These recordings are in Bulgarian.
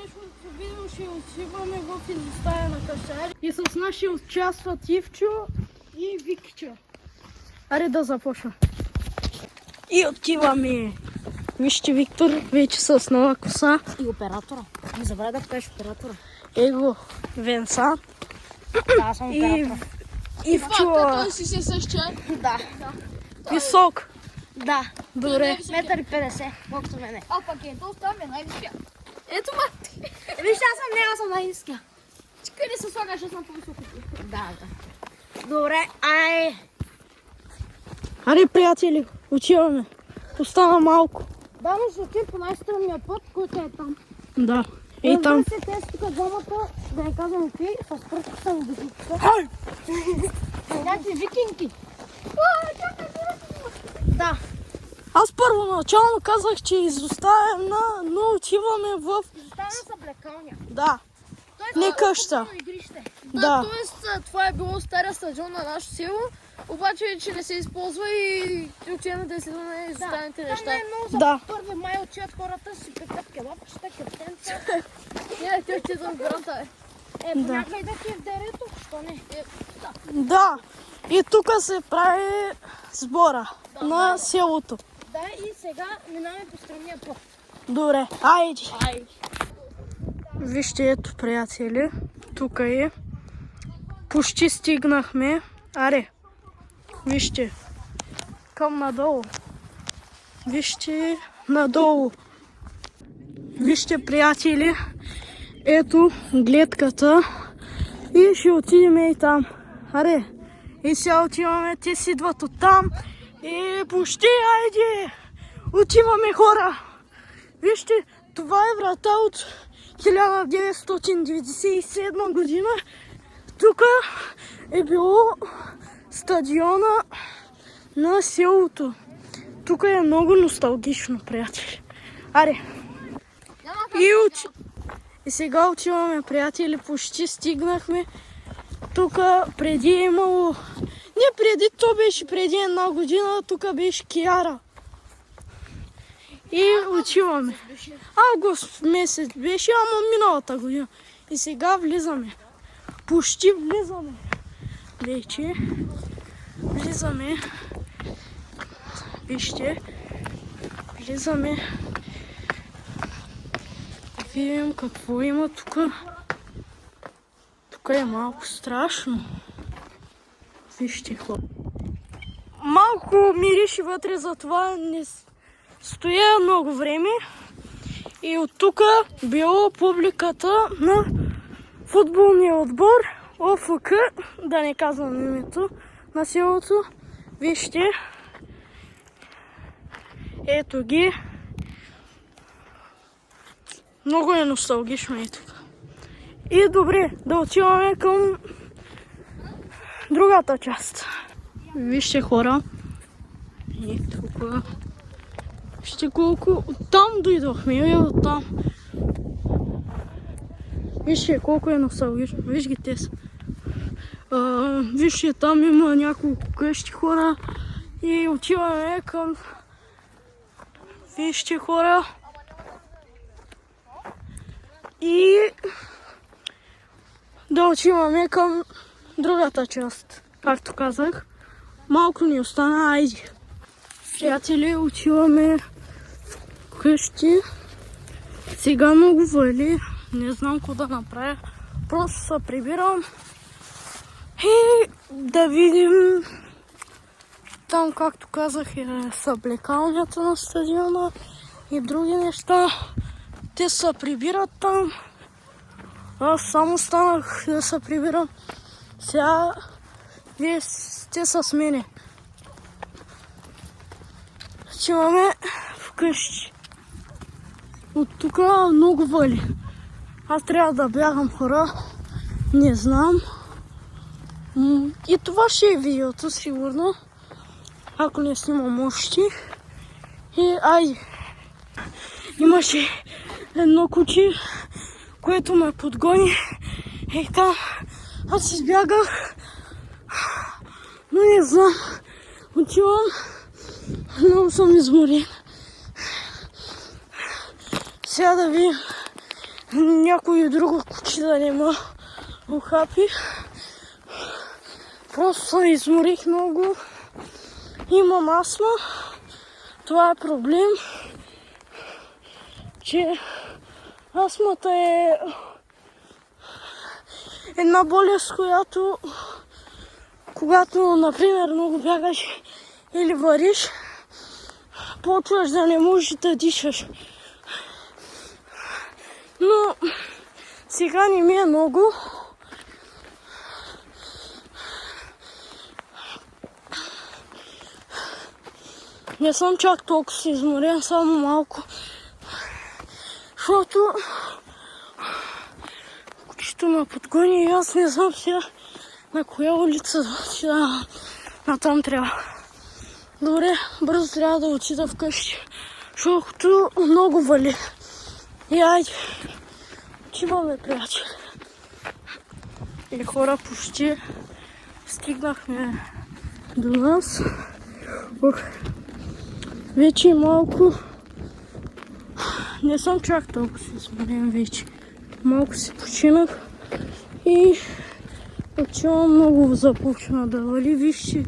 днешното видео ще отиваме в изоставена къща. И с нас ще участват Ивчо и Викчо. Аре да започна. И отиваме. Вижте Виктор, вече с нова коса. И оператора. Не забравя да кажеш оператора. Его, Венсан. Да, аз съм оператор. Ивчо. Той си се същия. Да. Висок. Да. Добре. 1,50 м, колкото мене. А пък ето там е най-ниския. Ето мати. Виж, аз съм най-ниския. Къде се слагаш, аз съм по-високо. Да. Добре, ай. Аре, приятели, отиваме. Остана малко. Да, но ще отидем по най-стръмния път, който е там. Да. И там. Разбира се, те тук двамата, да не казвам какви, с пръстите са ми духите. Някакви викинги. Да. Аз първоначално казах, че изоставям, но отиваме в... Изоставяме с облекалня. Да. Не къща. Да. Тоест, това е било стария стадион на нашето село, обаче, че не се използва и отиваме да изследваме изостаналите неща. Там е много за Да. 1 май отиват хората, си пекат кебапчета, кептенца. Не, те отиват в гората, бе. Понякога да ти е в дерето, що не? Да. И тук се прави сбора на селото. Да, и сега минаваме по стръмния път. Добре, айде. Вижте, ето, приятели, тук е. Почти стигнахме. Аре, вижте, към надолу. Вижте, надолу. Вижте, приятели, ето гледката и ще отидем и там. Аре, и сега отиваме, те си идват оттам и почти, айде, отиваме хора. Вижте, това е врата от 1997 година. Тук е било стадиона на селото. Тук е много носталгично, приятели. Аре. И сега отиваме, приятели, почти стигнахме. Тук преди е имало... Не преди, то беше преди 1 година, тук беше Киара. И отиваме. Август месец беше, ама миналата година. И сега влизаме. Почти влизаме. Вече влизаме. Вижте. Влизаме. Да видим какво има тук. Тук е малко страшно. Вижте хора. Малко мирише вътре, затова не стоя много време. И от тук било публиката на футболния отбор ОФК, да не казвам името на селото. Вижте. Ето ги. Много е носталгично и тук. И добре, да отиваме към другата част. Вижте хора. И тук. Вижте колко... Оттам дойдохме и оттам. Вижте колко е носталгично. Виж ги те са. Вижте, там има няколко къщи хора. И отиваме към... Вижте хора. И... да отиваме към другата част. Както казах. Малко ни остана, айде. Приятели, отиваме в къщи. Сега много вали. Не знам какво да направя. Просто се прибирам. И да видим там, както казах, е съблекалнята на стадиона и други неща. Те се прибират там. Аз само станах да се прибирам. Сега вие сте с мене. Отиваме вкъщи. От тук много вали. Аз трябва да бягам хора. Не знам. И това ще е видеото сигурно. Ако не снимам още. И айде. Имаше едно куче, което ме подгони. И там аз избягах. Но не знам. Отивам. Много съм изморен. Сега да видим някой друго куче да не ме ухапи. Просто се изморих много. Имам астма. Това е проблем, че астмата е една болест, която когато, например, много бягаш или вариш, почваш да не можеш да дишаш. Но сега не ми е много. Не съм чак толкова си изморен, само малко. Защото кучето ме подгони и аз не знам сега на коя улица да отида. Натам трябва. Добре, бързо трябва да отида вкъщи, защото много вали. И айде, отиваме, приятели. И хора, почти стигнахме до нас. Вече малко не съм чак толкова си изморен вече. Малко си починах и отивам, много започна да вали. Вижте,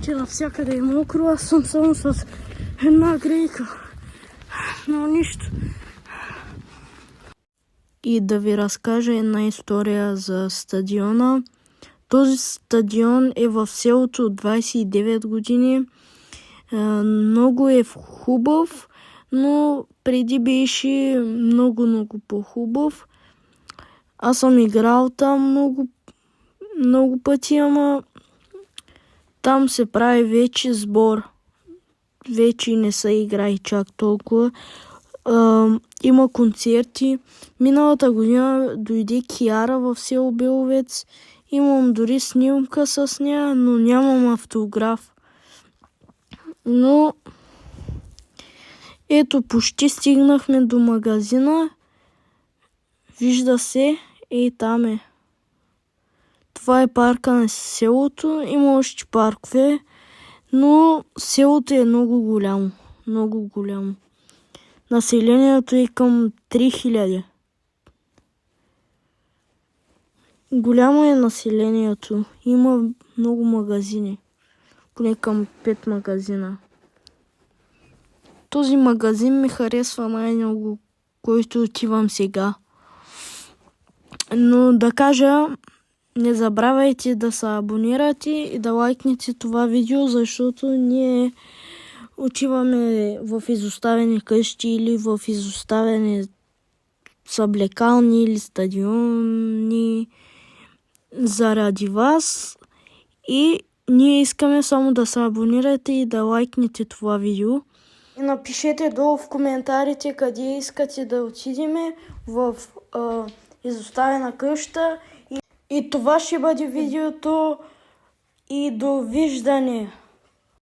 че навсякъде е мокро. Аз съм само с една грейка. Но нищо. И да ви разкажа една история за стадиона. Този стадион е в селото от 29 години. Много е хубав, но преди беше много по-хубав. Аз съм играл там много пъти, ама там се прави вече сбор. Вече не се играе чак толкова. Има концерти. Миналата година дойде Киара в село Беловец. Имам дори снимка с нея, но нямам автограф. Но ето, почти стигнахме до магазина. Вижда се, там е. Това е парка на селото. Има още паркове, но селото е много голямо. Много голямо. Населението е към 3000. Голямо е населението. Има много магазини. Поне към 5 магазина. Този магазин ми харесва най-много, който отивам сега. Но да кажа, не забравяйте да се абонирате и да лайкнете това видео, защото ние отиваме в изоставени къщи или в изоставени съблекални или стадиони заради вас. И ние искаме само да се абонирате и да лайкнете това видео. И напишете долу в коментарите къде искате да отидеме в изоставена къща. И това ще бъде видеото. И довиждане!